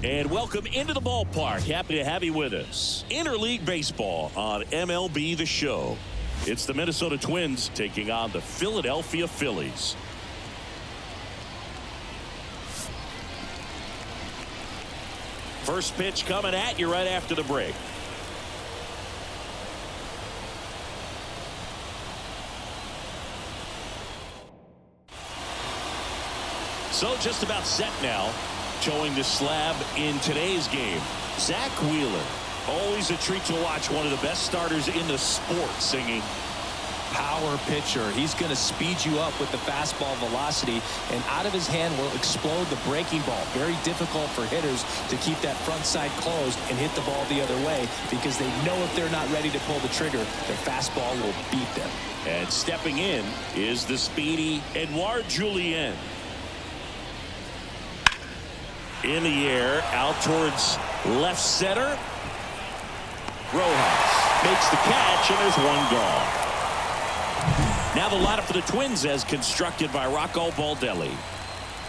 And welcome into the ballpark. Happy to have you with us. Interleague baseball on MLB The Show. It's the Minnesota Twins taking on the Philadelphia Phillies. First pitch coming at you right after the break. So just about set now. Showing the slab in today's game. Zach Wheeler. Always a treat to watch. One of the best starters in the sport, singing. Power pitcher. He's going to speed you up with the fastball velocity, and out of his hand will explode the breaking ball. Very difficult for hitters to keep that front side closed and hit the ball the other way, because they know if they're not ready to pull the trigger, the fastball will beat them. And stepping in is the speedy Edouard Julien. In the air, out towards left center. Rojas makes the catch, and there's one gone. Now the lineup for the Twins as constructed by Rocco Baldelli.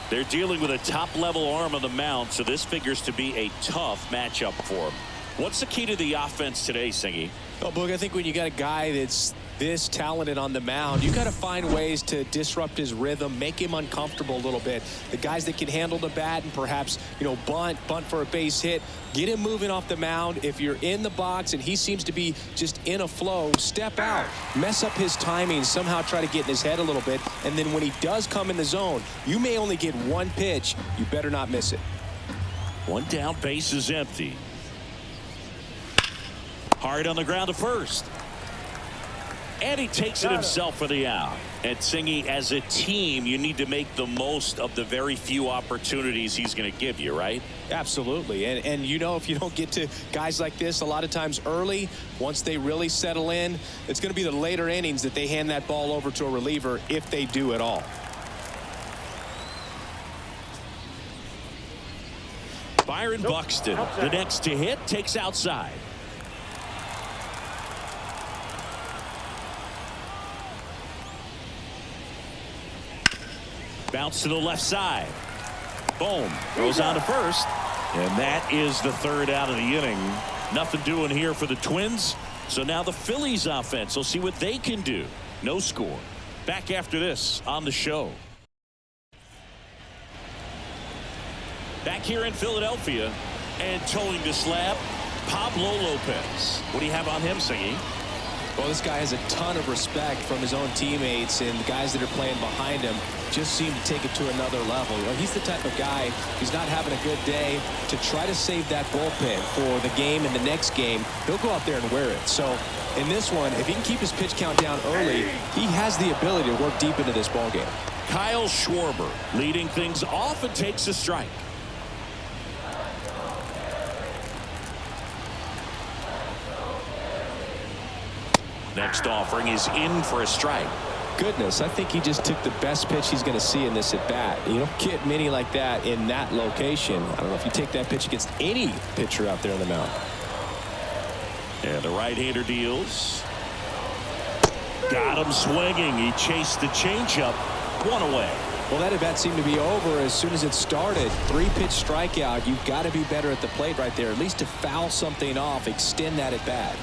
They're dealing with a top-level arm on the mound, so this figures to be a tough matchup for them. What's the key to the offense today, Singy? Oh, Boog, I think when you got a guy that's this talented on the mound, you got to find ways to disrupt his rhythm, make him uncomfortable a little bit. The guys that can handle the bat and perhaps, bunt for a base hit, get him moving off the mound. If you're in the box and he seems to be just in a flow, step out, mess up his timing, somehow try to get in his head a little bit, and then when he does come in the zone, you may only get one pitch. You better not miss it. One down, base is empty. Hard on the ground to first. And he takes it himself for the out. And Singy, as a team, you need to make the most of the very few opportunities he's going to give you, right? Absolutely. And if you don't get to guys like this a lot of times early, once they really settle in, it's going to be the later innings that they hand that ball over to a reliever, if they do at all. Byron Buxton, the next to hit, takes outside. Bounce to the left side. Boom. Goes on to first. And that is the third out of the inning. Nothing doing here for the Twins. So now the Phillies offense will see what they can do. No score. Back after this on the show. Back here in Philadelphia. And towing the slab, Pablo Lopez. What do you have on him, Singy? Well, this guy has a ton of respect from his own teammates, and the guys that are playing behind him just seem to take it to another level. He's the type of guy, he's not having a good day, to try to save that bullpen for the game and the next game. He'll go out there and wear it. So in this one, if he can keep his pitch count down early, he has the ability to work deep into this ball game. Kyle Schwarber leading things off and takes a strike. Next offering is in for a strike. Goodness, I think he just took the best pitch he's going to see in this at bat. You don't get many like that in that location. I don't know if you take that pitch against any pitcher out there on the mound. And the right-hander deals. Got him swinging. He chased the changeup. One away. Well, that at bat seemed to be over as soon as it started. 3-pitch strikeout. You've got to be better at the plate right there, at least to foul something off, extend that at bat.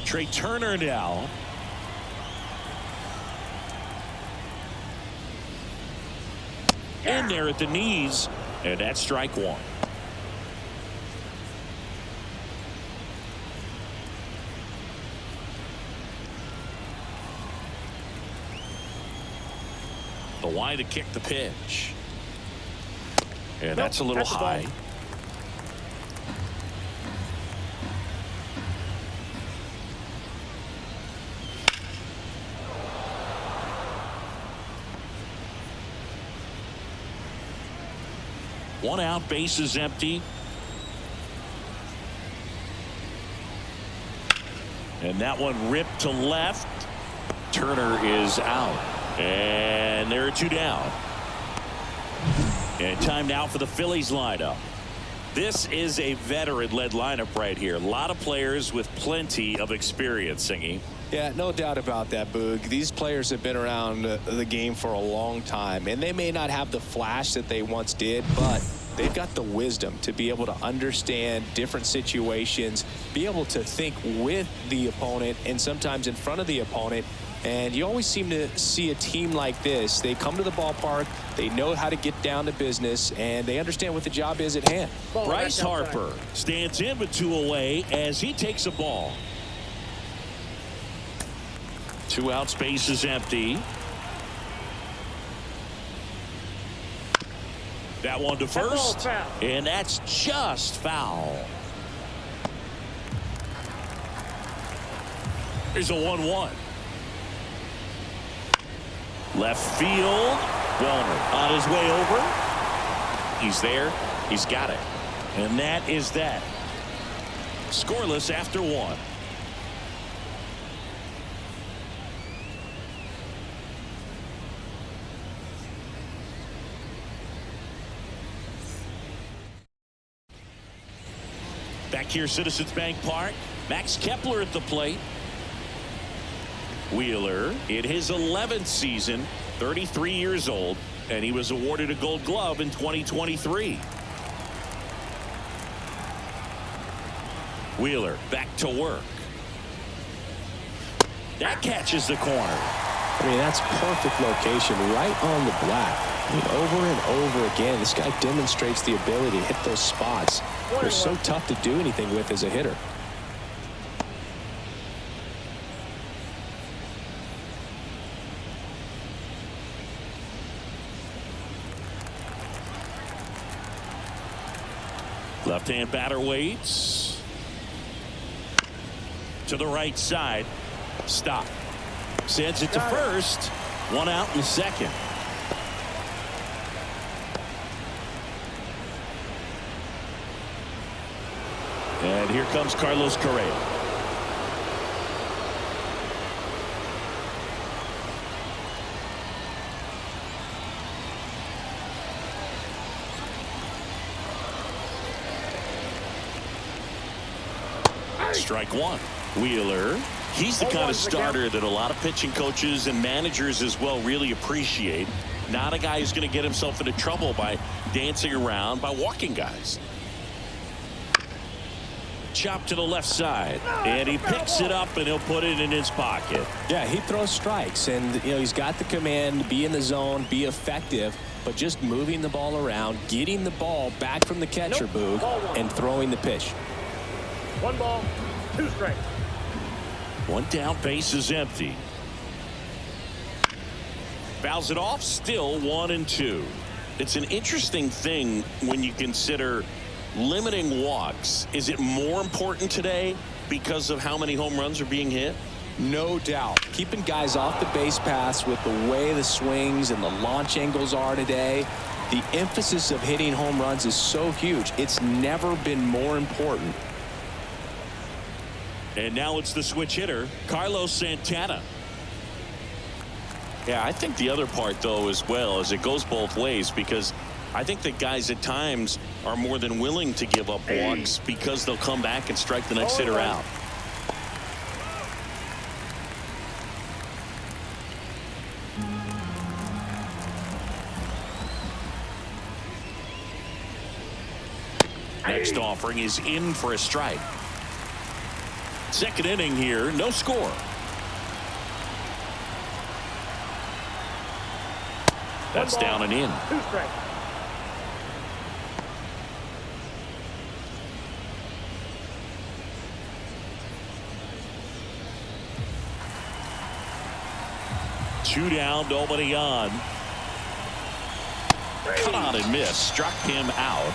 Trey Turner now. In there at the knees, and that's strike one. The line to kick the pitch. And that's a little high. One out, base is empty. And that one ripped to left. Turner is out. And there are two down. And time now for the Phillies lineup. This is a veteran-led lineup right here. A lot of players with plenty of experience, Singy. Yeah, no doubt about that, Boog. These players have been around the game for a long time, and they may not have the flash that they once did, but they've got the wisdom to be able to understand different situations, be able to think with the opponent and sometimes in front of the opponent. And you always seem to see a team like this. They come to the ballpark, they know how to get down to business, and they understand what the job is at hand. Bryce Harper stands in with 2 away as he takes a ball. 2 out, space is empty. That one to first, and that's just foul. Here's a 1-1. Left field. Wellner on his way over. He's there. He's got it. And that is that. Scoreless after 1. Back here, Citizens Bank Park. Max Kepler at the plate. Wheeler in his 11th season, 33 years old, and he was awarded a Gold Glove in 2023. Wheeler back to work. That catches the corner. I mean, that's perfect location right on the black. I mean, over and over again, this guy demonstrates the ability to hit those spots. They're so tough to do anything with as a hitter. Left-hand batter waits. To the right side. Stop. Sends it to first. 1 out in the second. And here comes Carlos Correa. Strike 1. Wheeler. He's the kind of starter that a lot of pitching coaches and managers as well really appreciate. Not a guy who's going to get himself into trouble by dancing around, by walking guys. Chop to the left side, and he picks it up and he'll put it in his pocket. Yeah, he throws strikes, and he's got the command to be in the zone, be effective, but just moving the ball around, getting the ball back from the catcher, Boog, and throwing the pitch. 1 ball, 2 strikes. 1 down, base is empty. Fouls it off, still 1-2. It's an interesting thing when you consider limiting walks. Is it more important today because of how many home runs are being hit? No doubt. Keeping guys off the base paths with the way the swings and the launch angles are today, the emphasis of hitting home runs is so huge. It's never been more important. And now it's the switch hitter, Carlos Santana. Yeah, I think the other part, though, as well, is it goes both ways, because I think that guys at times are more than willing to give up walks because they'll come back and strike the next hitter out. Next offering is in for a strike. Second inning here, no score. That's down and in. 2 strikes. Two down, nobody on. Cut on and miss. Struck him out.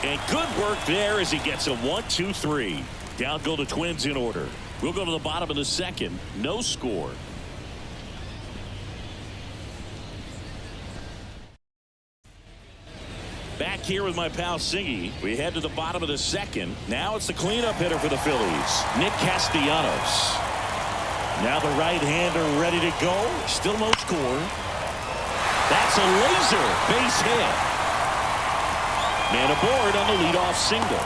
And good work there as he gets a 1-2-3. Down go the Twins in order. We'll go to the bottom of the second. No score. Back here with my pal Singy. We head to the bottom of the second. Now it's the cleanup hitter for the Phillies, Nick Castellanos. Now the right-hander ready to go. Still no score. That's a laser base hit. Man aboard on the leadoff single.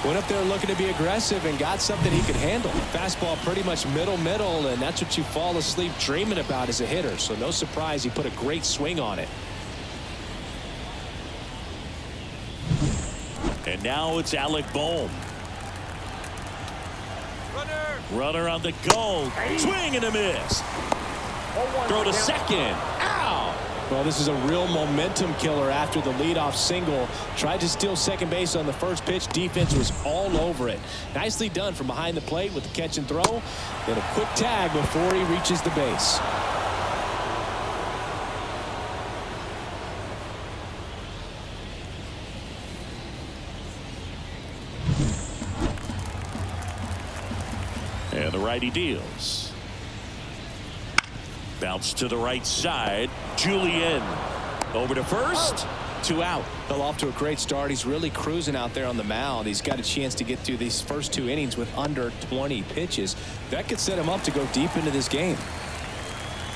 Went up there looking to be aggressive and got something he could handle. Fastball pretty much middle, and that's what you fall asleep dreaming about as a hitter. So no surprise he put a great swing on it. And now it's Alec Bohm. Runner on the go. Swing and a miss. Throw to second. Ow! Well, this is a real momentum killer after the leadoff single. Tried to steal second base on the first pitch. Defense was all over it. Nicely done from behind the plate with the catch and throw. Then a quick tag before he reaches the base. And the righty deals. Bounce to the right side. Julian over to first. 2 out. Fell off to a great start. He's really cruising out there on the mound. He's got a chance to get through these first 2 innings with under 20 pitches. That could set him up to go deep into this game.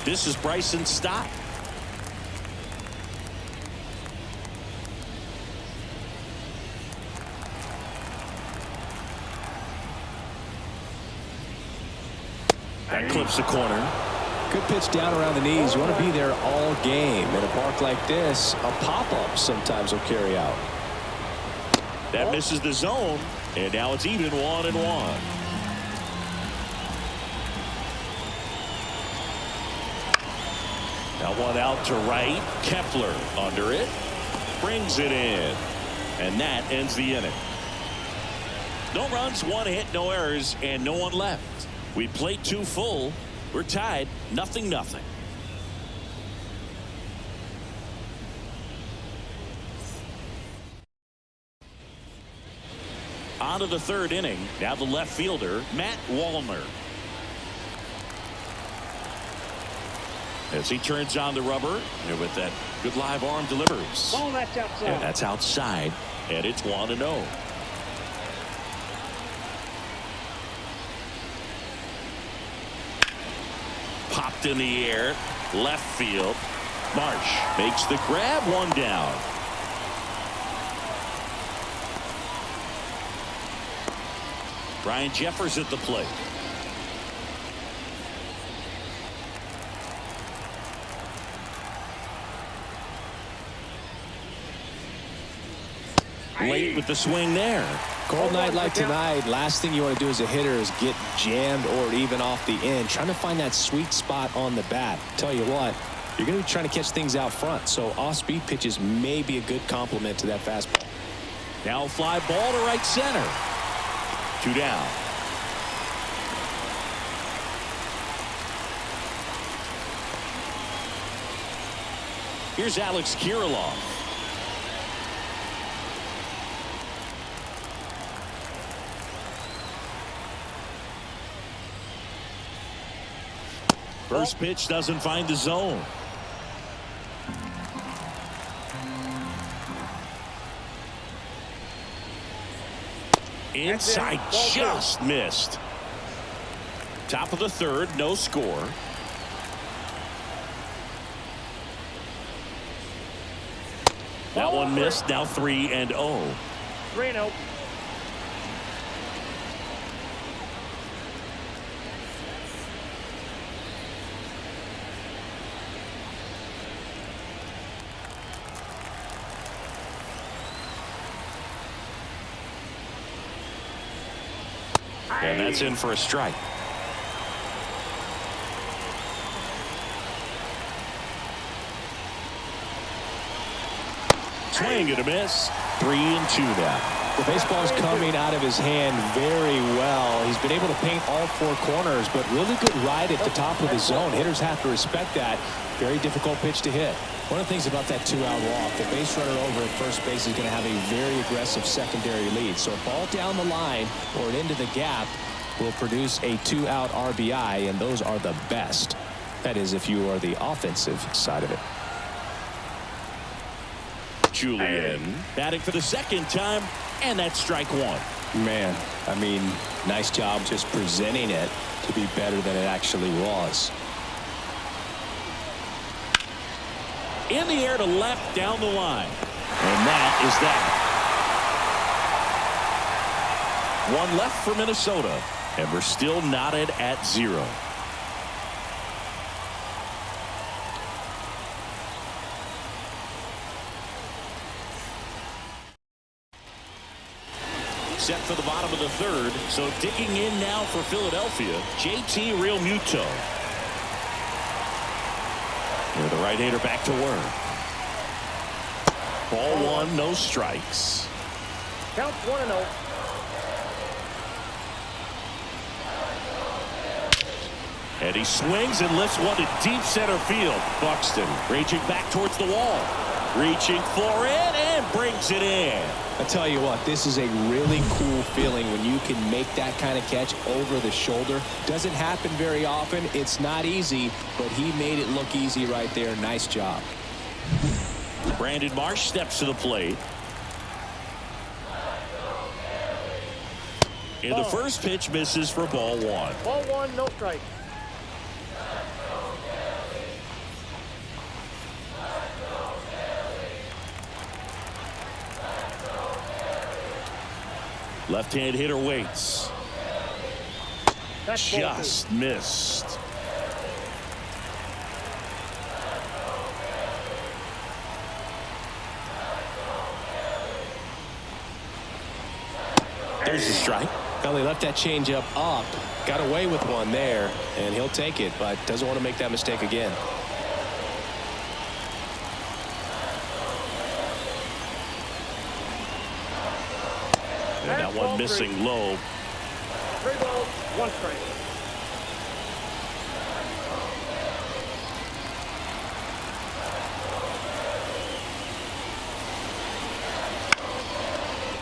This is Bryson's stop. That clips the corner. Good pitch down around the knees. You want to be there all game. In a park like this, a pop-up sometimes will carry out. That misses the zone, and now it's even 1-1. Now one out to right. Kepler under it. Brings it in. And that ends the inning. No runs, 1 hit, no errors, and no one left. We played 2 full. We're tied 0-0. On to the 3rd inning. Now the left fielder, Matt Wallner. As he turns on the rubber, and with that good live arm delivers. Ball, that's outside. And that's outside, and it's 1-0. Popped in the air, left field. Marsh makes the grab, 1 down. Ryan Jeffers at the plate. Late with the swing there. Cold night like tonight, last thing you want to do as a hitter is get jammed or even off the end. Trying to find that sweet spot on the bat. Tell you what, you're going to be trying to catch things out front, so off-speed pitches may be a good complement to that fastball. Now fly ball to right center. 2 down. Here's Alex Kirilloff. First pitch doesn't find the zone. Inside, just missed. Top of the 3rd, no score. That one missed. Now 3-0. 3-0. And that's in for a strike. Swing and a miss. 3-2 now. The baseball's coming out of his hand very well. He's been able to paint all 4 corners, but really good ride at the top of the zone. Hitters have to respect that. Very difficult pitch to hit. One of the things about that 2-out walk, the base runner over at first base is going to have a very aggressive secondary lead. So a ball down the line or into the gap will produce a 2-out RBI, and those are the best. That is, if you are the offensive side of it. Julian batting for the 2nd time, and that's strike 1. Man, I mean, nice job just presenting it to be better than it actually was. In the air to left down the line. And that is that. One left for Minnesota. And we're still knotted at 0. Set for the bottom of the 3rd. So digging in now for Philadelphia, JT Realmuto. The right-hander back to work. Ball 1, no strikes. Count 1-0. And he swings and lifts one to deep center field. Buxton reaching back towards the wall. Reaching for it and brings it in. I tell you what, this is a really cool feeling when you can make that kind of catch over the shoulder. Doesn't happen very often. It's not easy, but he made it look easy right there. Nice job. Brandon Marsh steps to the plate. And the first pitch misses for ball 1. Ball 1, no strike. Left-hand hitter waits. That's ball 2. Just missed. There's a strike. Well, he left that changeup up. Got away with one there, and he'll take it, but doesn't want to make that mistake again. And that one missing low. 3 balls, 1 strike.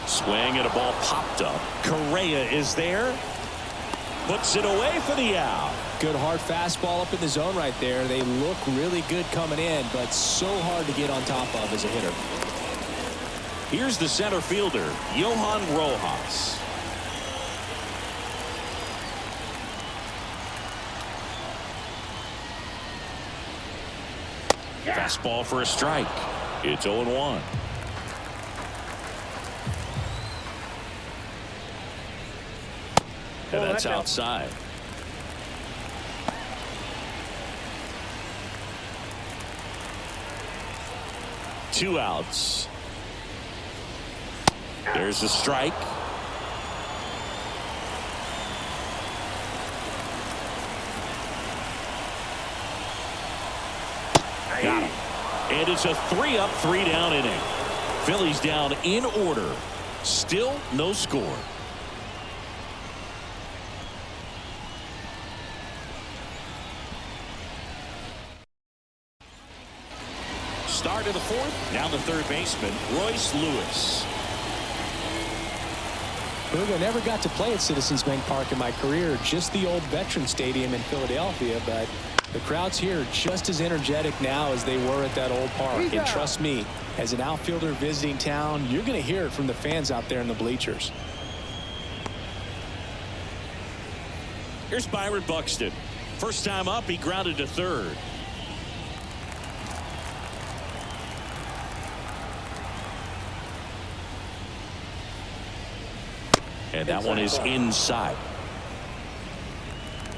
Swing and a ball popped up. Correa is there. Puts it away for the out. Good hard fastball up in the zone right there. They look really good coming in, but so hard to get on top of as a hitter. Here's the center fielder, Johan Rojas. Fastball for a strike. It's 0-1. And that's outside. Two outs. There's a strike. Got him. And it's a 3-up, 3-down inning. Phillies down in order. Still no score. Start of the 4th. Now the 3rd baseman, Royce Lewis. Booga never got to play at Citizens Bank Park in my career, just the old Veterans Stadium in Philadelphia, but the crowds here are just as energetic now as they were at that old park. And trust me, as an outfielder visiting town, you're going to hear it from the fans out there in the bleachers. Here's Byron Buxton. First time up, he grounded to 3rd. And that one is inside.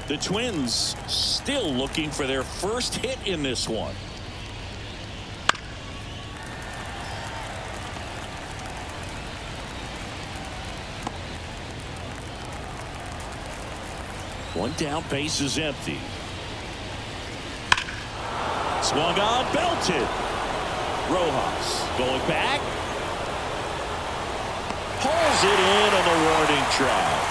The Twins still looking for their first hit in this one. One down, base is empty. Swung on, belted. Rojas going back. Pulls it in on the warning track.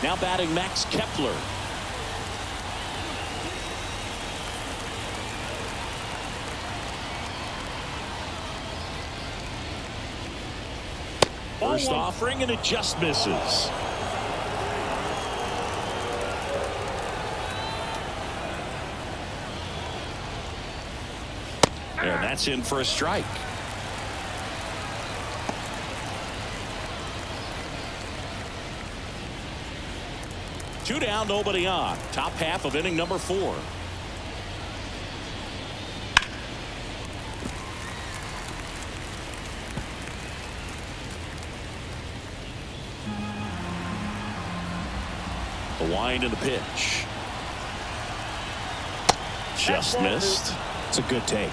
Now batting Max Kepler. First offering and it just misses. And that's in for a strike. Two down, nobody on. Top half of inning number 4. The wind and the pitch. Just missed. It's a good take.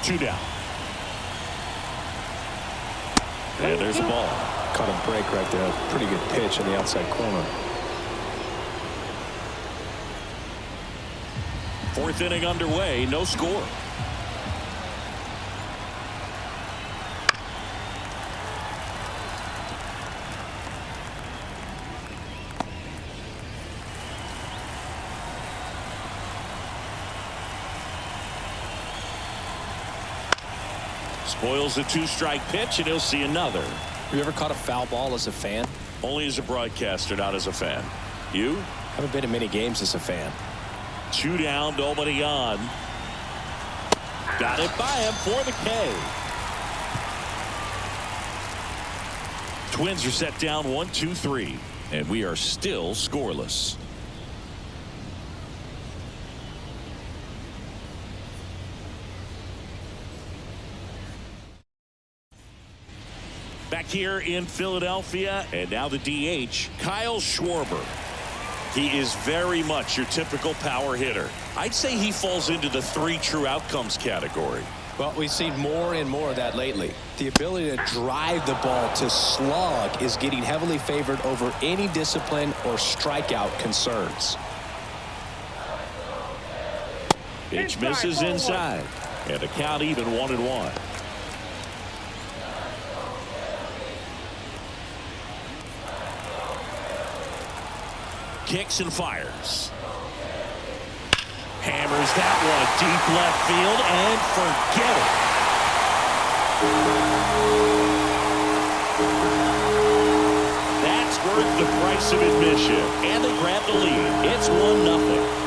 Two down. And there's a ball. Caught a break right there. Pretty good pitch in the outside corner. 4th inning underway. No score. Spoils the 2-strike pitch, and he'll see another. Have you ever caught a foul ball as a fan? Only as a broadcaster, not as a fan. You? Haven't been to many games as a fan. 2 down, nobody on. Got it by him for the K. Twins are set down 1-2-3, and we are still scoreless. Back here in Philadelphia, and now the DH, Kyle Schwarber. He is very much your typical power hitter. I'd say he falls into the 3 true outcomes category. Well, we've seen more and more of that lately. The ability to drive the ball to slug is getting heavily favored over any discipline or strikeout concerns. Pitch misses inside, and the count even 1-1. Kicks and fires. Hammers that one deep left field and forget it. That's worth the price of admission. And they grab the lead. It's 1-0.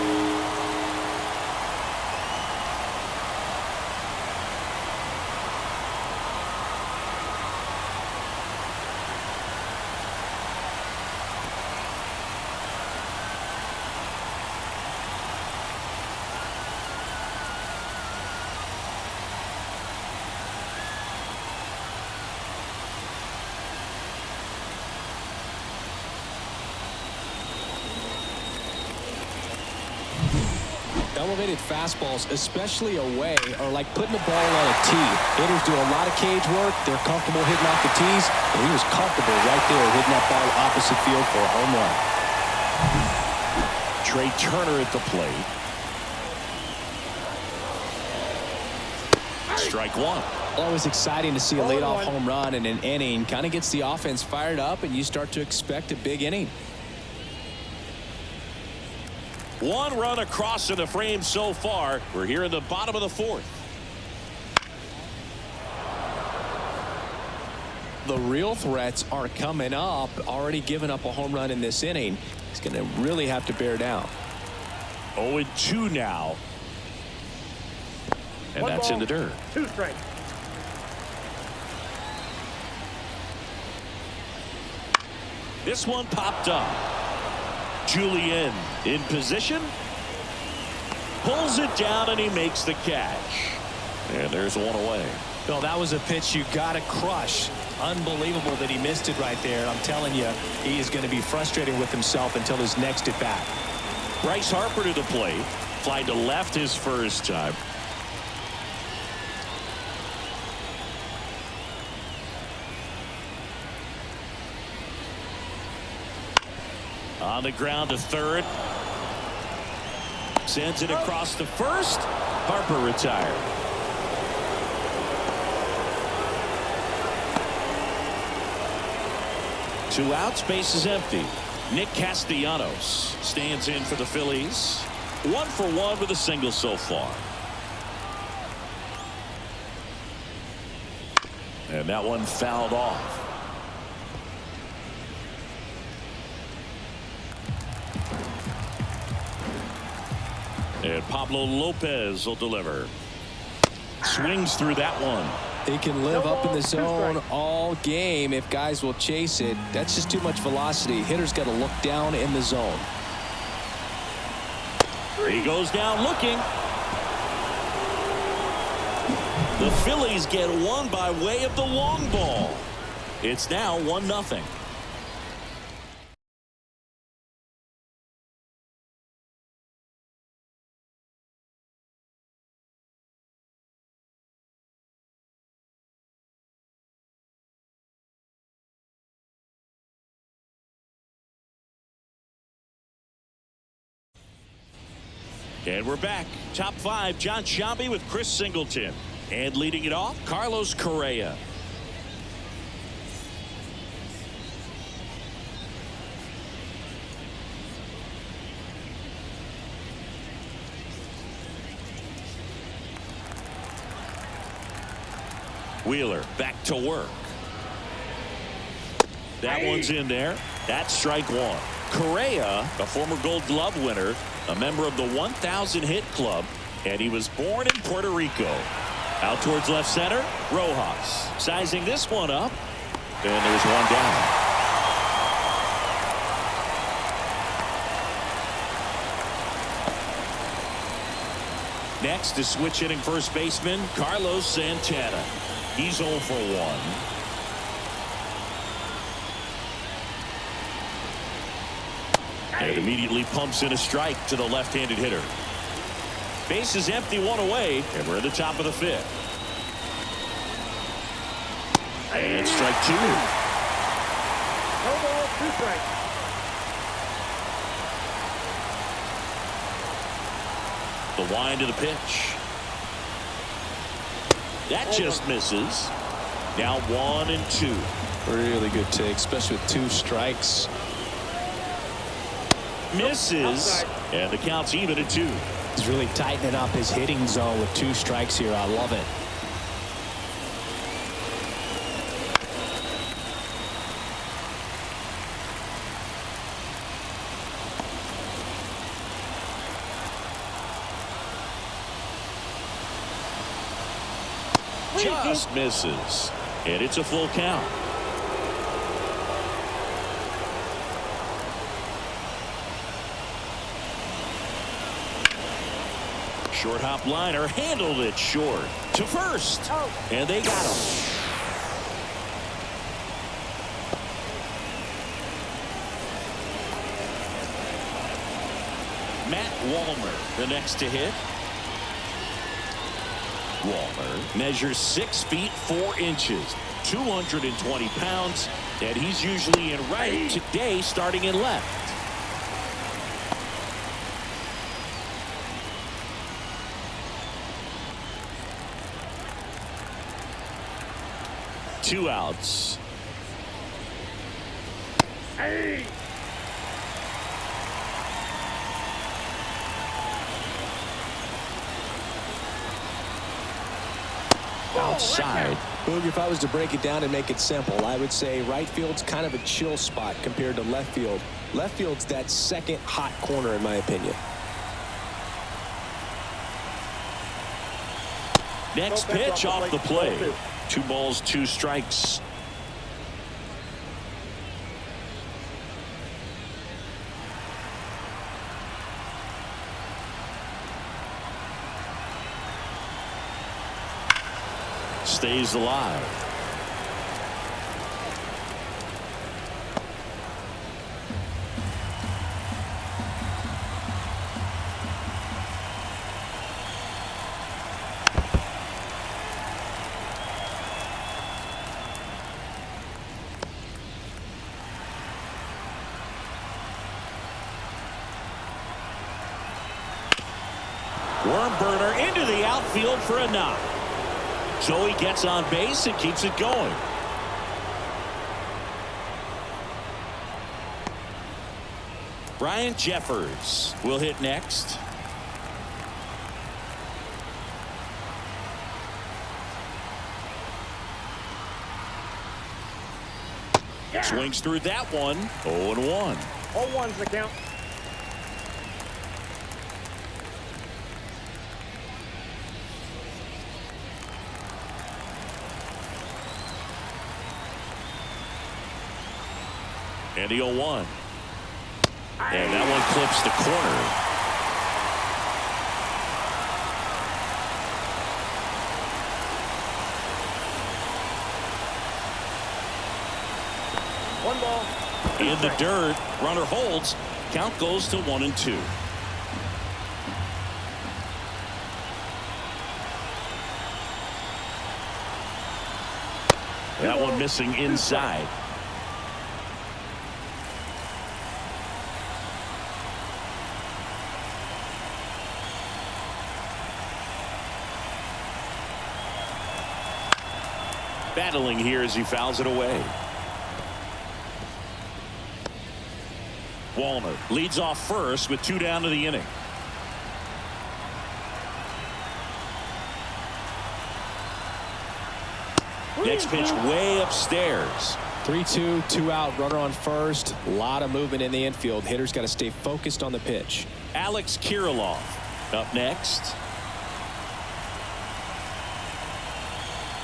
Elevated fastballs, especially away, are like putting the ball on a tee. Hitters do a lot of cage work. They're comfortable hitting off the tees, and he was comfortable right there hitting that ball opposite field for a home run. Trey Turner at the plate. Strike 1. Always exciting to see a leadoff home run in an inning. Kind of gets the offense fired up, and you start to expect a big inning. 1 run across in the frame so far. We're here in the bottom of the 4th. The real threats are coming up. Already given up a home run in this inning. He's going to really have to bear down. 0-2 now. And that's in the dirt. 2 strikes. This one popped up. Julian in position, pulls it down, and he makes the catch. And there's 1 away. Well, that was a pitch you got to crush. Unbelievable that he missed it right there. I'm telling you, he is going to be frustrated with himself until his next at bat. Bryce Harper to the plate. Fly to left his first time. On the ground to third. Sends it across to first. Harper retired. Two outs, base is empty. Nick Castellanos stands in for the Phillies. 1 for 1 with a single so far. And that one fouled off. And Pablo Lopez will deliver. Swings through that one. He can live up in the zone all game if guys will chase it. That's just too much velocity. Hitter's got to look down in the zone. He goes down looking. The Phillies get one by way of the long ball. It's now 1-0. And we're back. Top 5, John Sciambi with Chris Singleton. And leading it off, Carlos Correa. Wheeler back to work. That one's in there. That's strike one. Correa, a former Gold Glove winner, a member of the 1,000 hit club, and he was born in Puerto Rico. Out towards left center, Rojas sizing this one up, and there's one down. Next is switch hitting first baseman Carlos Santana. He's 0 for 1. And immediately pumps in a strike to the left-handed hitter. Base is empty, one away, and we're at the top of the 5th. And strike 2. No ball, 2 strikes. The wind to the pitch. That just misses. Now 1 and 2. Really good take, especially with 2 strikes. Misses, and the count's even at 2. He's really tightening up his hitting zone with 2 strikes here. I love it. Just misses, and it's a full count. Short hop liner, handled it short to first, and they got him. Matt Wallner, the next to hit. Wallner measures 6 feet 4 inches, 220 pounds, and he's usually in right, today starting in left. Two outs. Outside. Boog, if I was to break it down and make it simple, I would say right field's kind of a chill spot compared to left field. Left field's that second hot corner, in my opinion. Next pitch off the plate. 2 balls, 2 strikes. Stays alive. Worm burner into the outfield for a knock. So he gets on base and keeps it going. Brian Jeffers will hit next. Swings through that one. 0-1. 0-1's the count. And the 0-1. And that one clips the corner. One ball. In the dirt. Runner holds. Count goes to 1-2. That one missing inside. Battling here as he fouls it away. Wallner leads off first with 2 down to the inning. Next pitch way upstairs. 3-2, 2 out, runner on first. A lot of movement in the infield. Hitter's got to stay focused on the pitch. Alex Kirilloff up next.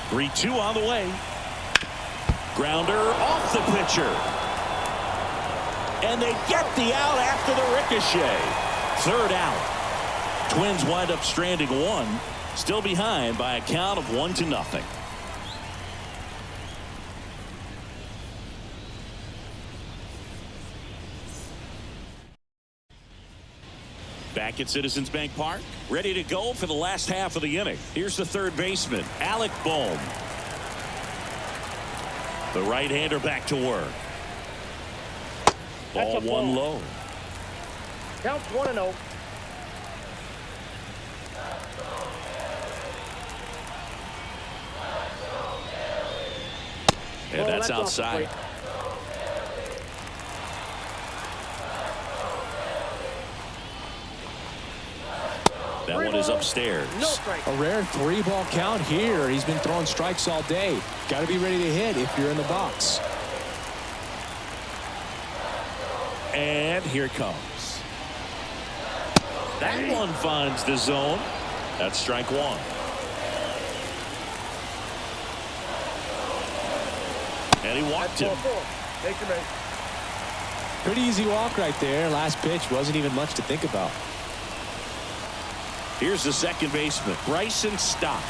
3-2 on the way. Grounder off the pitcher. And they get the out after the ricochet. 3rd out. Twins wind up stranding 1. Still behind by a count of 1-0. Back at Citizens Bank Park, ready to go for the last half of the inning. Here's the 3rd baseman, Alec Bohm. The right-hander back to work. Ball 1 low. Counts 1-0. And that's outside. That one is upstairs. A rare 3-ball count here. He's been throwing strikes all day. Got to be ready to hit if you're in the box. And here it comes. That one finds the zone. That's strike 1. And he walked him. Take your base. Pretty easy walk right there. Last pitch wasn't even much to think about. Here's the 2nd baseman, Bryson Stott.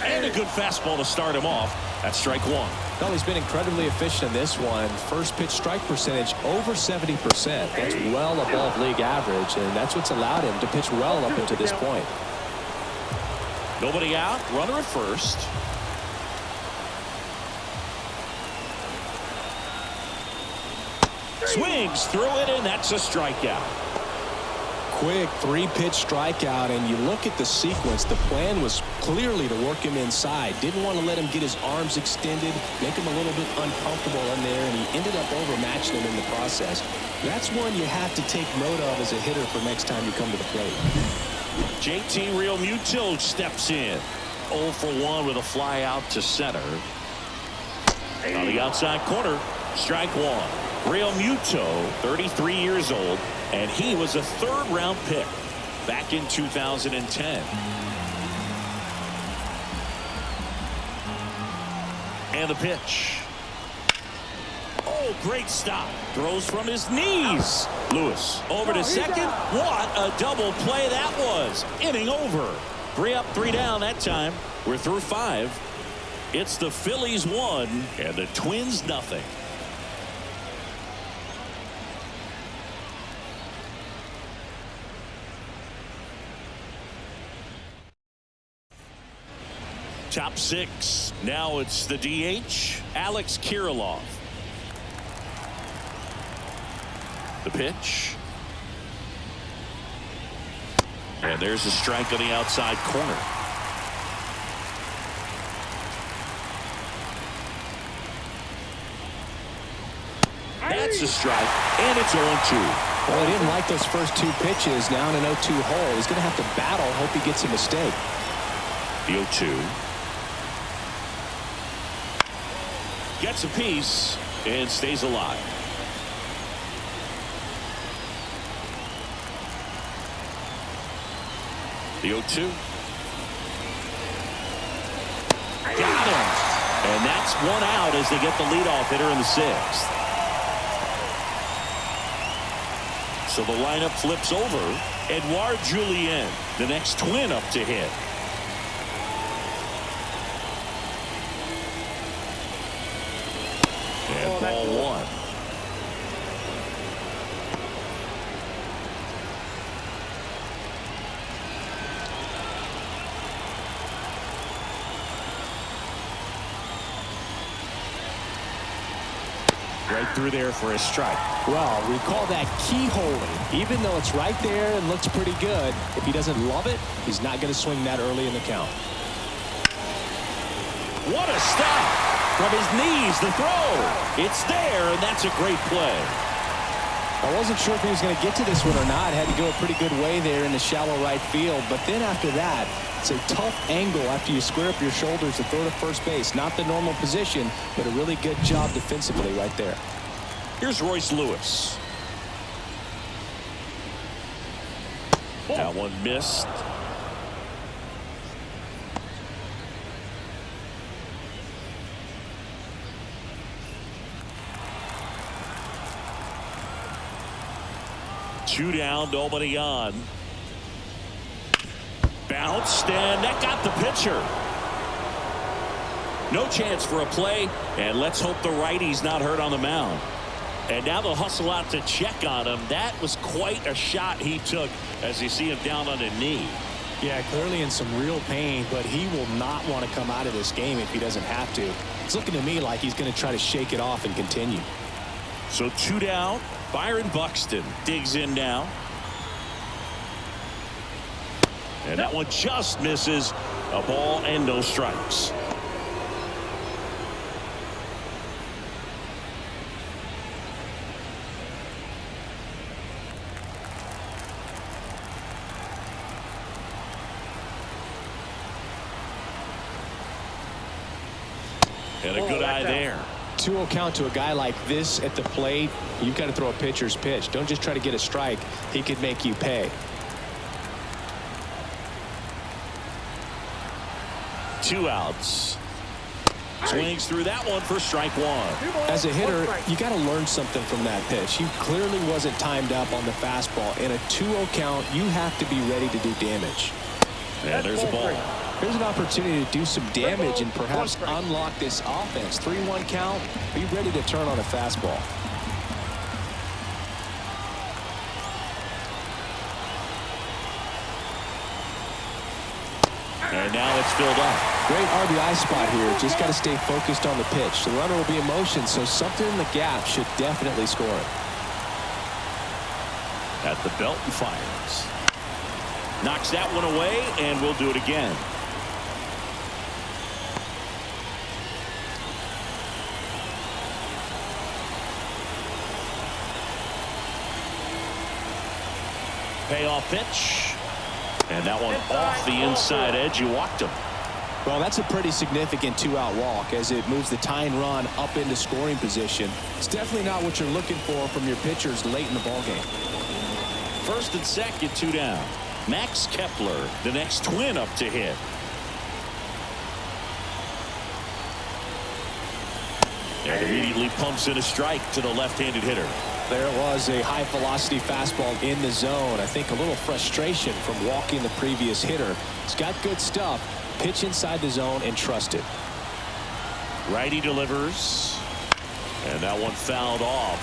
And a good fastball to start him off. That's strike 1. Well, he's been incredibly efficient in this one. First pitch strike percentage over 70%. That's well above league average, and that's what's allowed him to pitch well up until this point. Nobody out. Runner at first. Swings through it, and that's a strikeout. Quick 3-pitch strikeout, and you look at the sequence. The plan was clearly to work him inside. Didn't want to let him get his arms extended, make him a little bit uncomfortable in there, and he ended up overmatching him in the process. That's one you have to take note of as a hitter for next time you come to the plate. JT Realmuto steps in. 0 for 1 with a fly out to center. On the outside corner, strike 1. Realmuto, 33 years old, and he was a 3rd-round pick back in 2010. And the pitch. Oh, great stop. Throws from his knees. Lewis over to second. What a double play that was. Inning over. 3 up, 3 down that time. We're through 5. It's the Phillies 1 and the Twins nothing. Top 6. Now it's the DH, Alex Kirilloff. The pitch. And there's a strike on the outside corner. That's a strike, and it's 0-2. Well, he didn't like those first 2 pitches. Now in an 0-2 hole. He's going to have to battle. Hope he gets a mistake. The 0-2. Gets a piece and stays alive. The 0-2. Got him. And that's one out as they get the leadoff hitter in the 6th. So the lineup flips over. Edouard Julien, the next Twin up to hit. And ball 1. Right through there for a strike. Well, we call that keyholing. Even though it's right there and looks pretty good, if he doesn't love it, he's not going to swing that early in the count. What a stop from his knees. The throw. It's there, and that's a great play. I wasn't sure if he was going to get to this one or not. Had to go a pretty good way there in the shallow right field. But then after that, it's a tough angle after you square up your shoulders to throw to first base. Not the normal position, but a really good job defensively right there. Here's Royce Lewis. That one missed. Two down, nobody on. Bounced, and that got the pitcher. No chance for a play, and let's hope the righty's not hurt on the mound. And now they'll hustle out to check on him. That was quite a shot he took as you see him down on a knee. Yeah, clearly in some real pain, but he will not want to come out of this game if he doesn't have to. It's looking to me like he's going to try to shake it off and continue. So two down. Byron Buxton digs in now. And that one just misses. A ball and no strikes. And a good eye there. 2-0 count to a guy like this at the plate. You've got to throw a pitcher's pitch. Don't just try to get a strike. He could make you pay. 2 outs. Swings through that one for strike 1. As a hitter, you got to learn something from that pitch. He clearly wasn't timed up on the fastball. In a 2-0 count, you have to be ready to do damage. And there's a ball. Here's an opportunity to do some damage and perhaps unlock this offense. 3-1 count. Be ready to turn on a fastball. And now it's filled up. Great RBI spot here. Just got to stay focused on the pitch. The runner will be in motion, so something in the gap should definitely score it. At the belt and fires. Knocks that one away, and we'll do it again. Payoff pitch. And that one off the inside edge. You walked him. Well, that's a pretty significant 2-out walk as it moves the tying run up into scoring position. It's definitely not what you're looking for from your pitchers late in the ballgame. First and second, 2 down. Max Kepler, the next Twin up to hit. And immediately pumps in a strike to the left-handed hitter. There was a high velocity fastball in the zone. I think a little frustration from walking the previous hitter. He's got good stuff. Pitch inside the zone and trust it. Righty delivers. And that one fouled off.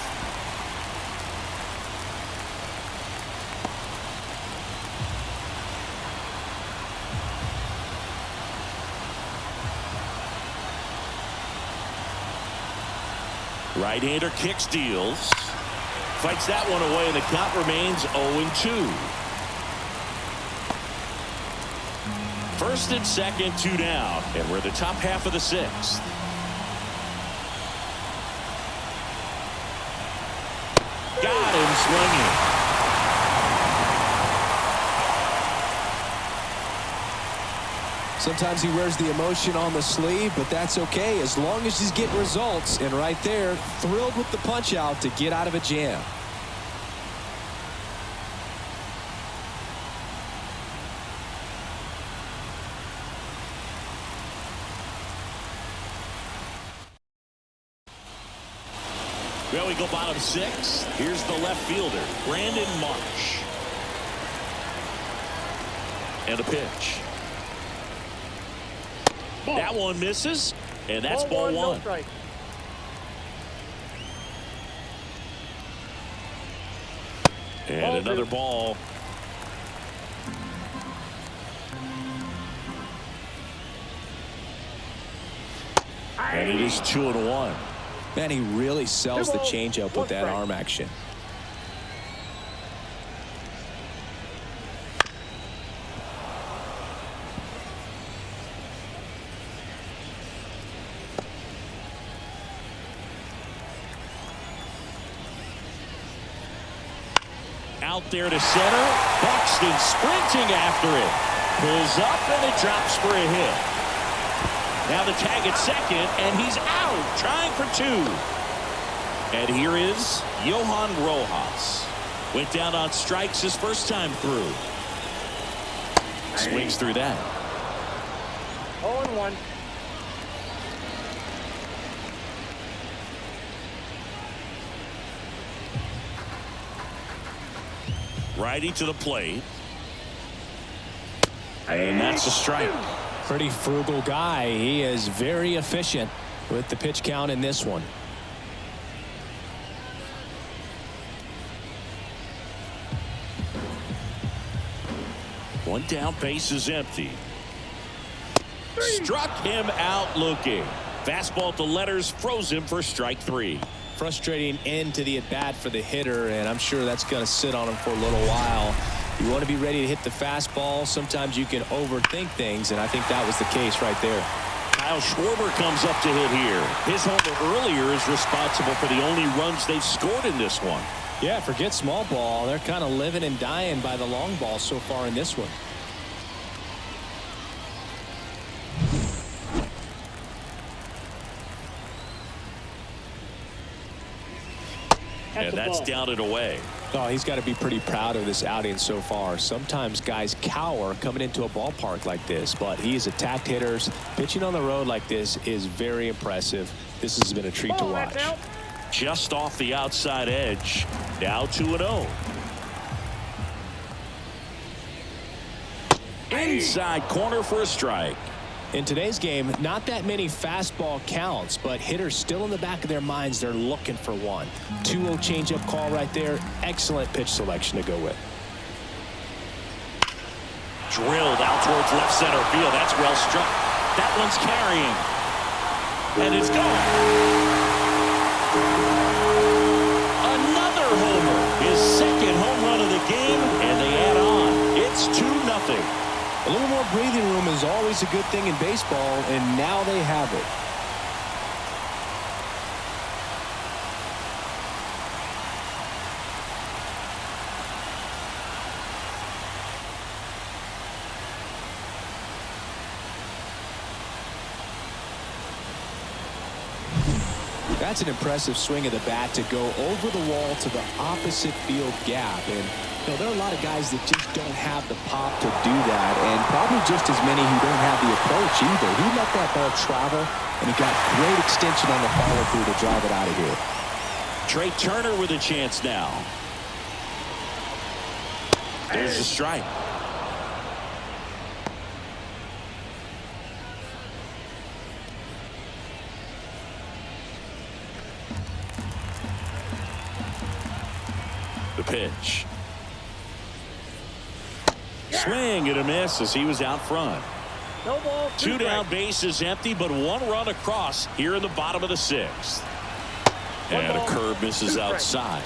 Right-hander kicks, deals. Fights that one away, and the count remains 0-2. First and second, 2 down. And we're in the top half of the 6th. Got him swinging. Sometimes he wears the emotion on the sleeve, but that's okay as long as he's getting results. And right there, thrilled with the punch out to get out of a jam. Well, we go bottom 6. Here's the left fielder, Brandon Marsh. And a pitch. Ball. That one misses, and that's ball 1. No strike. And Ball another 2. ball. And it is 2-1. Man, he really sells the changeup with that strike. arm action. Out there to center. Buxton sprinting after it. Pulls up and it drops for a hit. Now the tag at second, and he's out, trying for 2. And here is Johan Rojas. Went down on strikes his first time through. Swings through that. 0-1. Righty to the plate. And that's a strike. Pretty frugal guy. He is very efficient with the pitch count in this one. One down, base is empty. Struck him out looking. Fastball to letters, froze him for strike 3. Frustrating end to the at-bat for the hitter, and I'm sure that's going to sit on him for a little while. You want to be ready to hit the fastball. Sometimes you can overthink things, and I think that was the case right there. Kyle Schwarber comes up to hit here. His homer earlier is responsible for the only runs they've scored in this one. Yeah, forget small ball. They're kind of living and dying by the long ball so far in this one. And that's down and away. Oh, he's got to be pretty proud of this outing so far. Sometimes guys cower coming into a ballpark like this, but he's attacked hitters. Pitching on the road like this is very impressive. This has been a treat to watch. Just off the outside edge. Now 2-0. Inside corner for a strike. In today's game, not that many fastball counts, but hitters still in the back of their minds, they're looking for one. 2-0 changeup call right there. Excellent pitch selection to go with. Drilled out towards left center field. That's well struck. That one's carrying. And it's gone. Another homer. His second home run of the game, and they add on. It's 2-0. A little more breathing room is always a good thing in baseball, and now they have it. That's an impressive swing of the bat to go over the wall to the opposite field gap. And you know, there are a lot of guys that just don't have the pop to do that, and probably just as many who don't have the approach either. He let that ball travel, and he got great extension on the follow-through to drive it out of here. Trey Turner with a chance now. There's a strike. The pitch. Swing and a miss as he was out front. No ball. 2 down, base is empty, but 1 run across here in the bottom of the 6th. And a curve misses outside.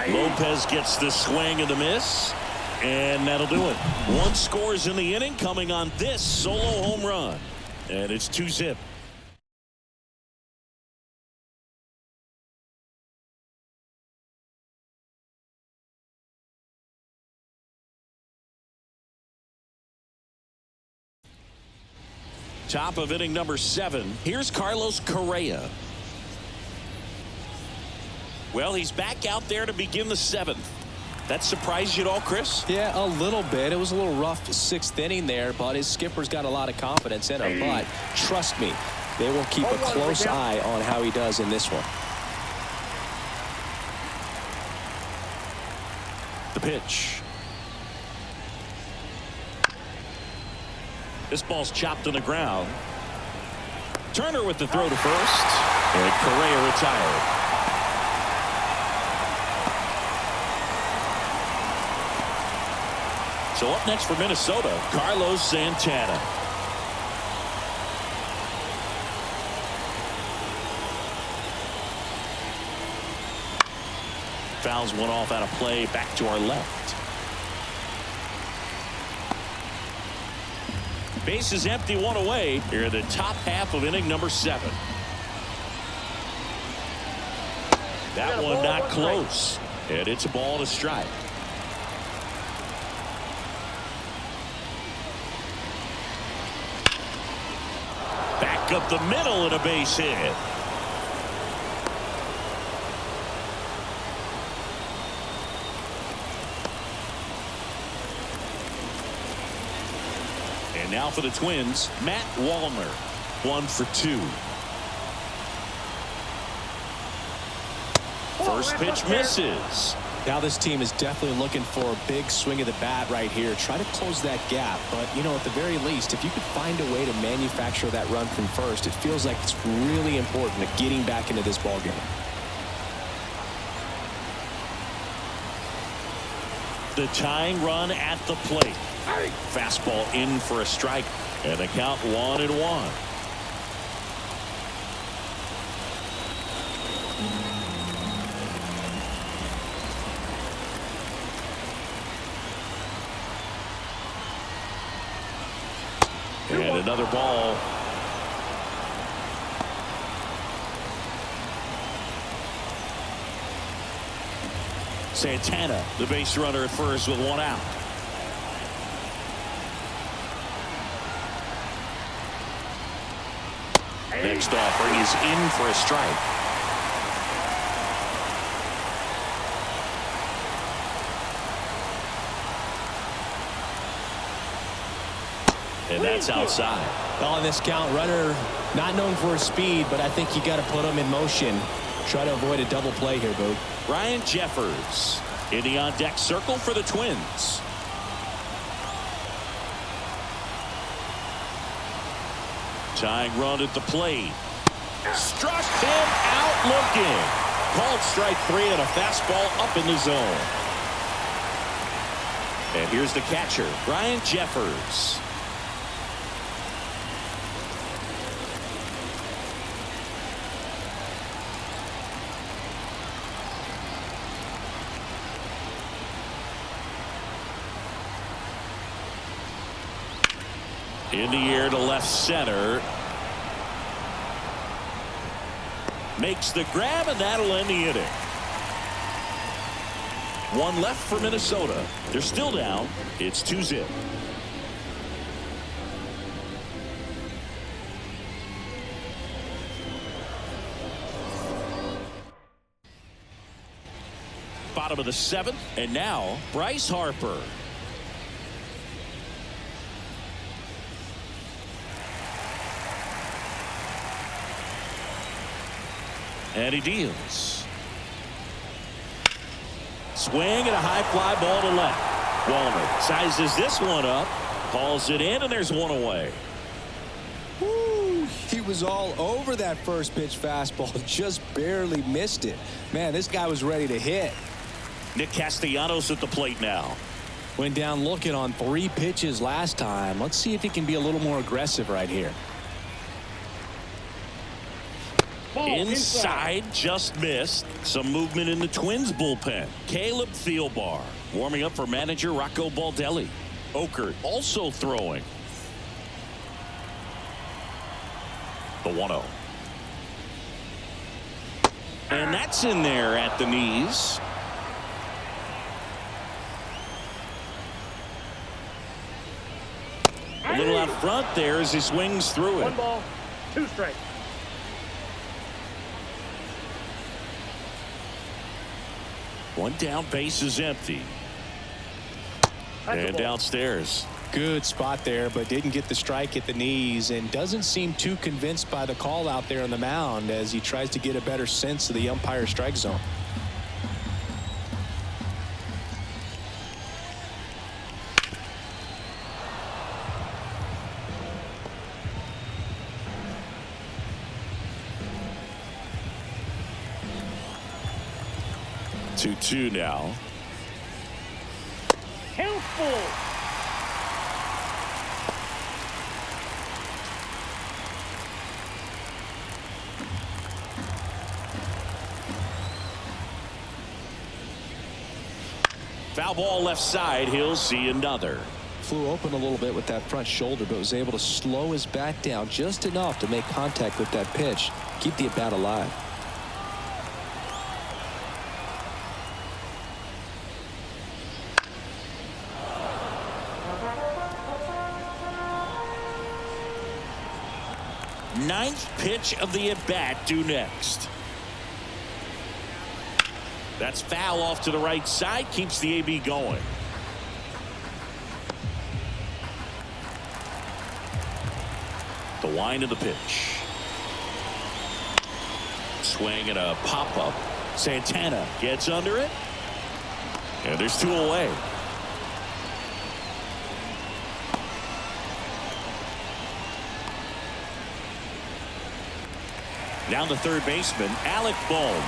Lopez gets the swing and the miss, and that'll do it. 1 scores in the inning coming on this solo home run, and it's 2-0. Top of inning number 7. Here's Carlos Correa. Well, he's back out there to begin the 7th. That surprised you at all, Chris? Yeah, a little bit. It was a little rough 6th inning there, but his skipper's got a lot of confidence in him. But trust me, they will keep a close eye on how he does in this one. The pitch. This ball's chopped on the ground. Turner with the throw to first. And Correa retired. So up next for Minnesota, Carlos Santana. Fouls one off out of play, back to our left. Base is empty, 1 away here in the top half of inning number 7. That one not close, and it's a ball and a strike. Back up the middle and a base hit. And now for the Twins, Matt Wallner, 1 for 2. First pitch misses. Now this team is definitely looking for a big swing of the bat right here. Try to close that gap. But, you know, at the very least, if you could find a way to manufacture that run from first, it feels like it's really important to getting back into this ball game. The tying run at the plate. Fastball in for a strike. And the count 1-1. And another ball. Santana, the base runner at first with 1 out. Next offering is in for a strike. And that's outside. On this count, runner not known for his speed, but I think you got to put him in motion. Try to avoid a double play here, Boog. Ryan Jeffers in the on-deck circle for the Twins. Tying run at the plate. Struck him out looking. Called strike 3 and a fastball up in the zone. And here's the catcher, Ryan Jeffers. In the air to left center. Makes the grab, and that'll end the inning. 1 left for Minnesota. They're still down. It's 2-0. Bottom of the 7th, and now Bryce Harper. And he deals. Swing and a high fly ball to left. Wallner sizes this one up, calls it in, and there's 1 away. Woo, he was all over that first pitch fastball, just barely missed it. Man, this guy was ready to hit. Nick Castellanos at the plate now. Went down looking on 3 pitches last time. Let's see if he can be a little more aggressive right here. Inside, just missed. Some movement in the Twins bullpen. Caleb Thielbar warming up for manager Rocco Baldelli. Okert also throwing. The 1-0. And that's in there at the knees. little out front there as he swings through it. 1 ball, 2 strikes. One down, base is empty. That's a And ball. downstairs. Good spot there, but didn't get the strike at the knees and doesn't seem too convinced by the call out there on the mound as he tries to get a better sense of the umpire's strike zone. Two now. Count full. Foul ball left side. He'll see another. Flew open a little bit with that front shoulder, but was able to slow his bat down just enough to make contact with that pitch. Keep the at-bat alive. Ninth pitch of the at-bat due next. That's foul off to the right side. Keeps the AB going. The wind of the pitch. Swing and a pop-up. Santana gets under it. And there's 2 away. Down the third baseman, Alec Bohm.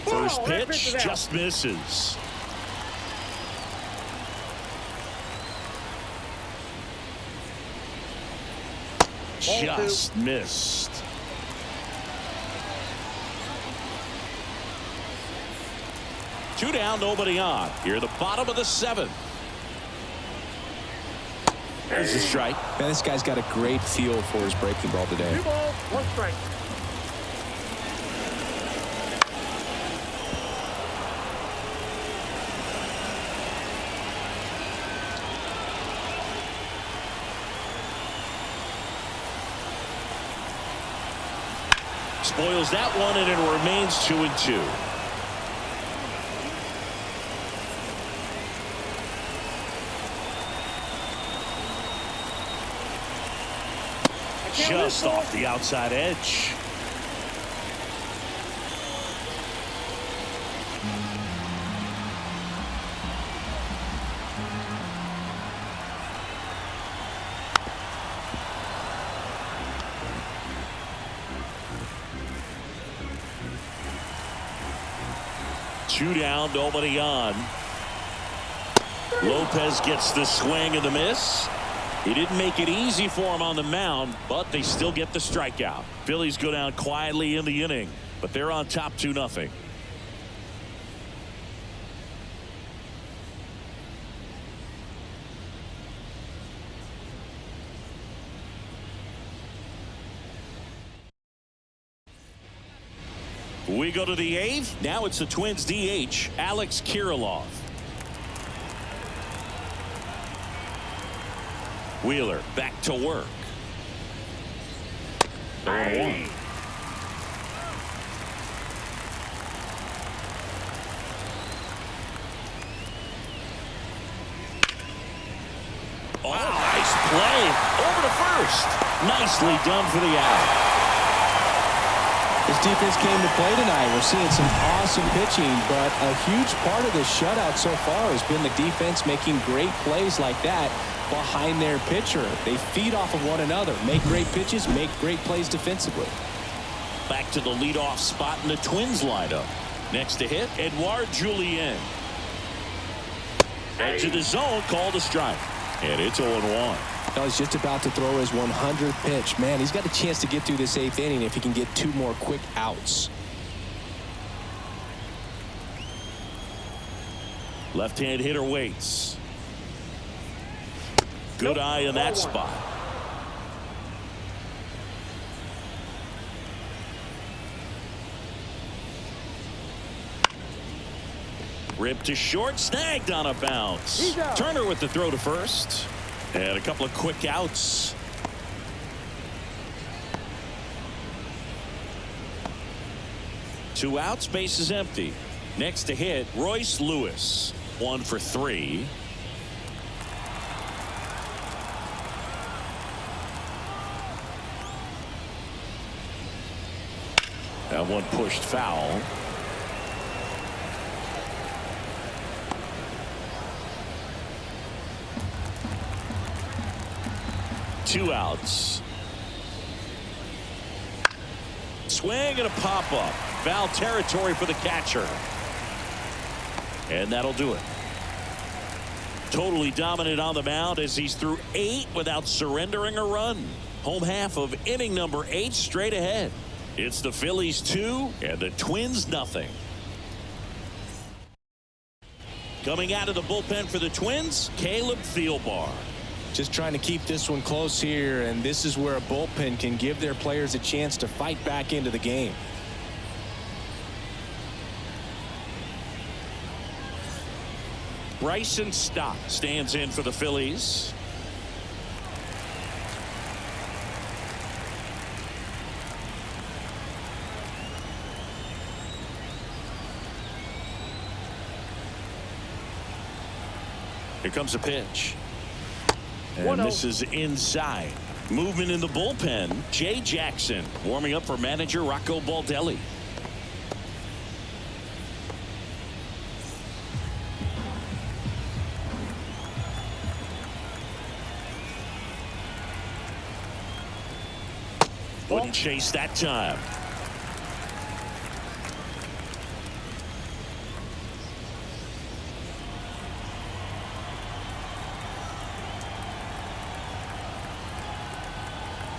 First pitch just misses. Just missed. Two down, nobody on. Here at the bottom of the 7th. There's a strike. Man, this guy's got a great feel for his breaking ball today. 2 balls, 1 strike. Spoils that one, and it remains 2-2. Just off the outside edge. Two down, nobody on. Lopez gets the swing and the miss. He didn't make it easy for him on the mound, but they still get the strikeout. Phillies go down quietly in the inning, but they're on top 2-0. We go to the 8th. Now it's the Twins DH, Alex Kirilloff. Wheeler back to work. 0-1. Oh, nice play. Over to first. Nicely done for the out. This defense came to play tonight. We're seeing some awesome pitching, but a huge part of this shutout so far has been the defense making great plays like that behind their pitcher. They feed off of one another, make great pitches, make great plays defensively. Back to the leadoff spot in the Twins lineup. Next to hit, Edouard Julien. Edge of the zone, called a strike. And it's 0-1. Now he's just about to throw his 100th pitch. Man, he's got a chance to get through this 8th inning if he can get 2 more quick outs. Left-hand hitter waits. Good eye in that spot. Ripped to short, snagged on a bounce. Turner with the throw to first. And a couple of quick outs. Two outs, base is empty. Next to hit, Royce Lewis. 1 for 3. That one pushed foul. Two outs. Swing and a pop-up. Foul territory for the catcher. And that'll do it. Totally dominant on the mound as he's through 8 without surrendering a run. Home half of inning number 8 straight ahead. It's the Phillies 2 and the Twins nothing. Coming out of the bullpen for the Twins, Caleb Thielbar. Just trying to keep this one close here, and this is where a bullpen can give their players a chance to fight back into the game. Bryson Stott stands in for the Phillies. Here comes a pitch. And this is inside. Movement in the bullpen. Jay Jackson warming up for manager Rocco Baldelli. Wouldn't chase that time.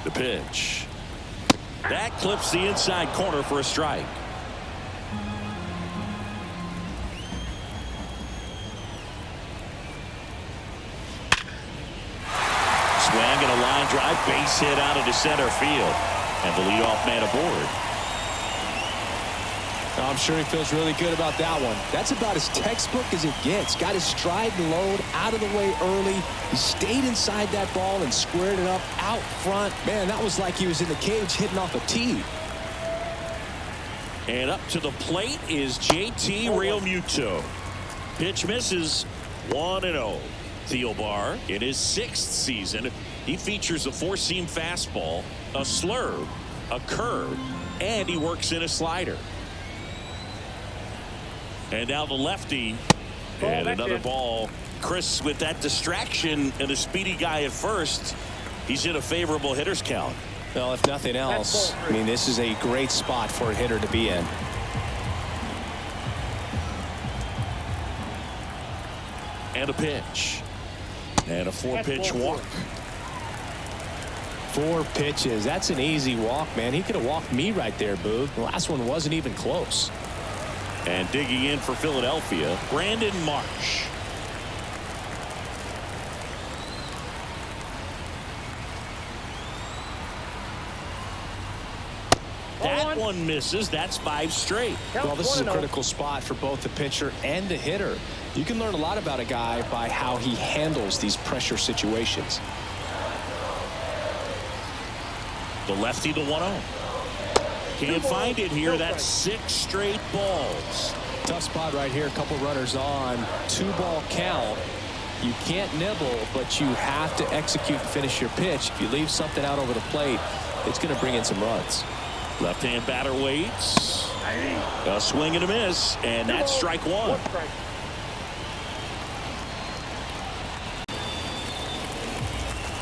The pitch. That clips the inside corner for a strike. Swing and a line drive, base hit out into center field. And the leadoff man aboard. I'm sure he feels really good about that one. That's about as textbook as it gets. Got his stride and load out of the way early. He stayed inside that ball and squared it up out front. Man, that was like he was in the cage hitting off a tee. And up to the plate is JT Realmuto. Pitch misses. 1-0. Thielbar in his 6th season. He features a 4-seam fastball, a slurve, a curve, and he works in a slider. And now the lefty. And another ball. Chris, with that distraction and a speedy guy at first, he's in a favorable hitter's count. Well, if nothing else, I mean, this is a great spot for a hitter to be in. And a pitch. And a 4-pitch walk. 4 pitches. That's an easy walk, man. He could have walked me right there, Boog. The last one wasn't even close. And digging in for Philadelphia, Brandon Marsh. That one misses. That's 5 straight. Well, this is a critical spot for both the pitcher and the hitter. You can learn a lot about a guy by how he handles these pressure situations. The lefty, the 1-0. Can't find it here. That's 6 straight balls. Tough spot right here. A couple runners on. 2-ball count. You can't nibble, but you have to execute and finish your pitch. If you leave something out over the plate, it's going to bring in some runs. Left-hand batter waits. A swing and a miss, and that's strike 1.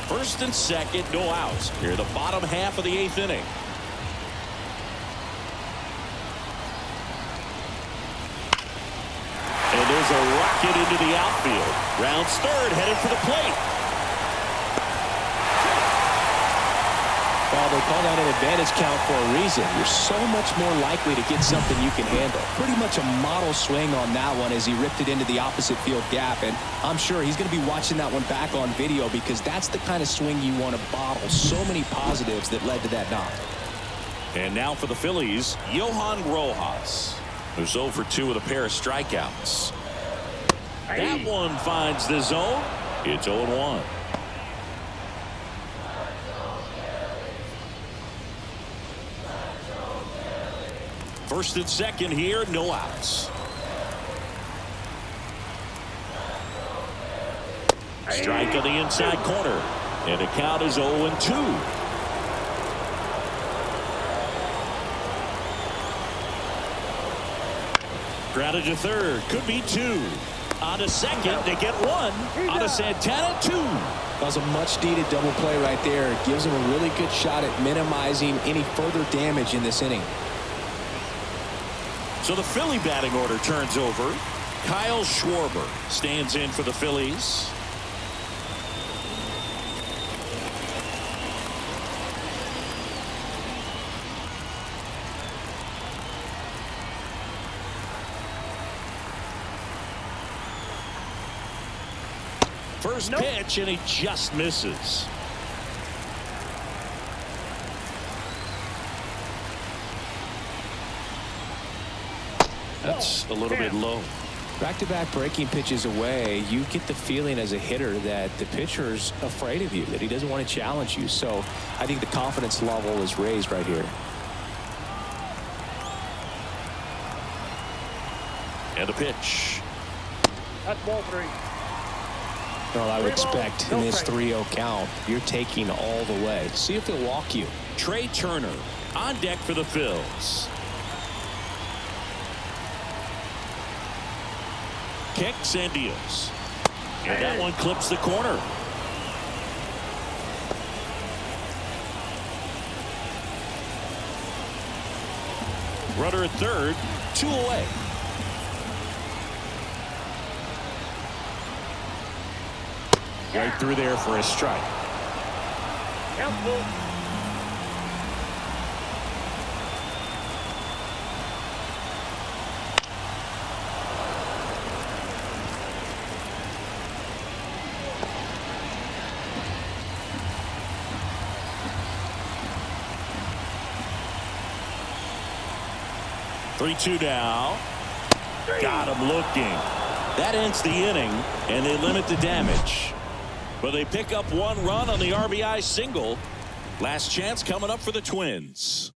First and second, no outs. Here, the bottom half of the 8th inning. And there's a rocket into the outfield. Rounds third, headed for the plate. Well, they call that an advantage count for a reason. You're so much more likely to get something you can handle. Pretty much a model swing on that one as he ripped it into the opposite field gap. And I'm sure he's going to be watching that one back on video because that's the kind of swing you want to bottle. So many positives that led to that knock. And now for the Phillies, Johan Rojas, who's 0 for 2 with a pair of strikeouts. That one finds the zone. It's 0-1. First and second here, no outs. Strike on the inside corner. And the count is 0-2. Grounded to third. Could be two. On to second. They get one. On to Santana, two. That was a much-needed double play right there. It gives him a really good shot at minimizing any further damage in this inning. So the Philly batting order turns over. Kyle Schwarber stands in for the Phillies. First pitch, and he just misses. That's a little bit low. Back-to-back breaking pitches away, you get the feeling as a hitter that the pitcher's afraid of you, that he doesn't want to challenge you. So I think the confidence level is raised right here. And a pitch. That's ball three. Well, I would expect in this 3-0 count, you're taking all the way. See if he'll walk you. Trey Turner on deck for the Phils. Kicks and deals. And that one clips the corner. Runner at third, 2 away. Right through there for a strike. Count. 3-2 now. Got him looking. That ends the inning, and they limit the damage. But they pick up 1 run on the RBI single. Last chance coming up for the Twins.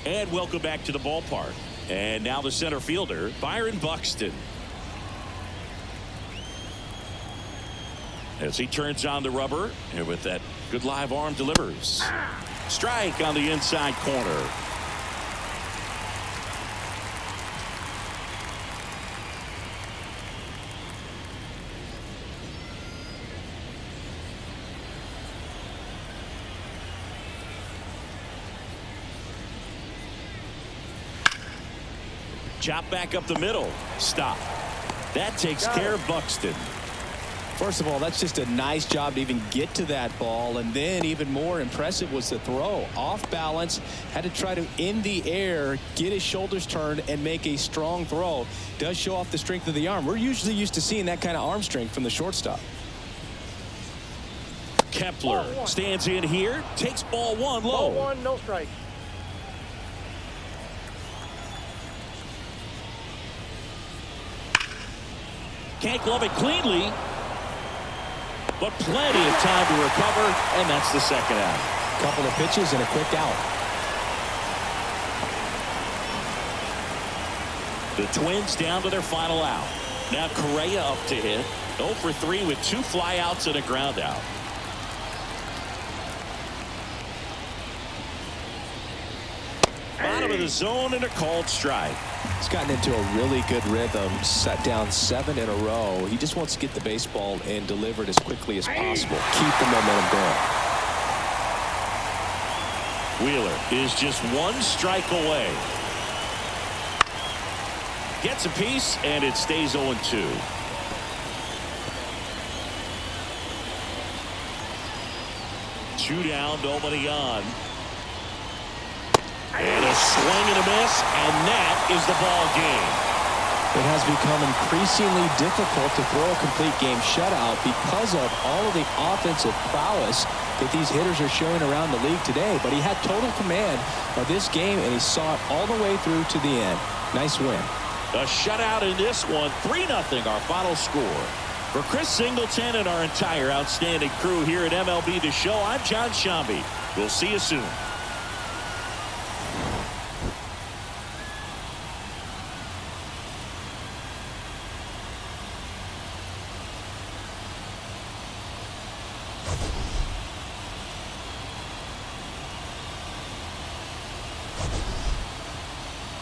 And welcome back to the ballpark. And now the center fielder, Byron Buxton. As he turns on the rubber, and with that good live arm delivers. Strike on the inside corner. Chop back up the middle. Stop. That takes care of Buxton. First of all, that's just a nice job to even get to that ball. And then even more impressive was the throw. Off balance, had to try to, in the air, get his shoulders turned and make a strong throw. Does show off the strength of the arm. We're usually used to seeing that kind of arm strength from the shortstop. Kepler stands in here, takes ball 1 low. Ball 1, no strike. Can't glove it cleanly. But plenty of time to recover, and that's the second out. Couple of pitches and a quick out. The Twins down to their final out. Now Correa up to hit. 0 for 3 with 2 flyouts and a ground out. Bottom of the zone and a called strike. He's gotten into a really good rhythm, set down 7 in a row. He just wants to get the baseball and deliver it as quickly as possible. Keep the momentum going. Wheeler is just 1 strike away. Gets a piece, and it stays 0-2. Two down, nobody on. And a swing and a miss, and that is the ball game. It has become increasingly difficult to throw a complete game shutout because of all of the offensive prowess that these hitters are showing around the league today. But he had total command of this game, and he saw it all the way through to the end. Nice win. A shutout in this one, 3-0 our final score. For Chris Singleton and our entire outstanding crew here at MLB The Show, I'm John Shambi. We'll see you soon.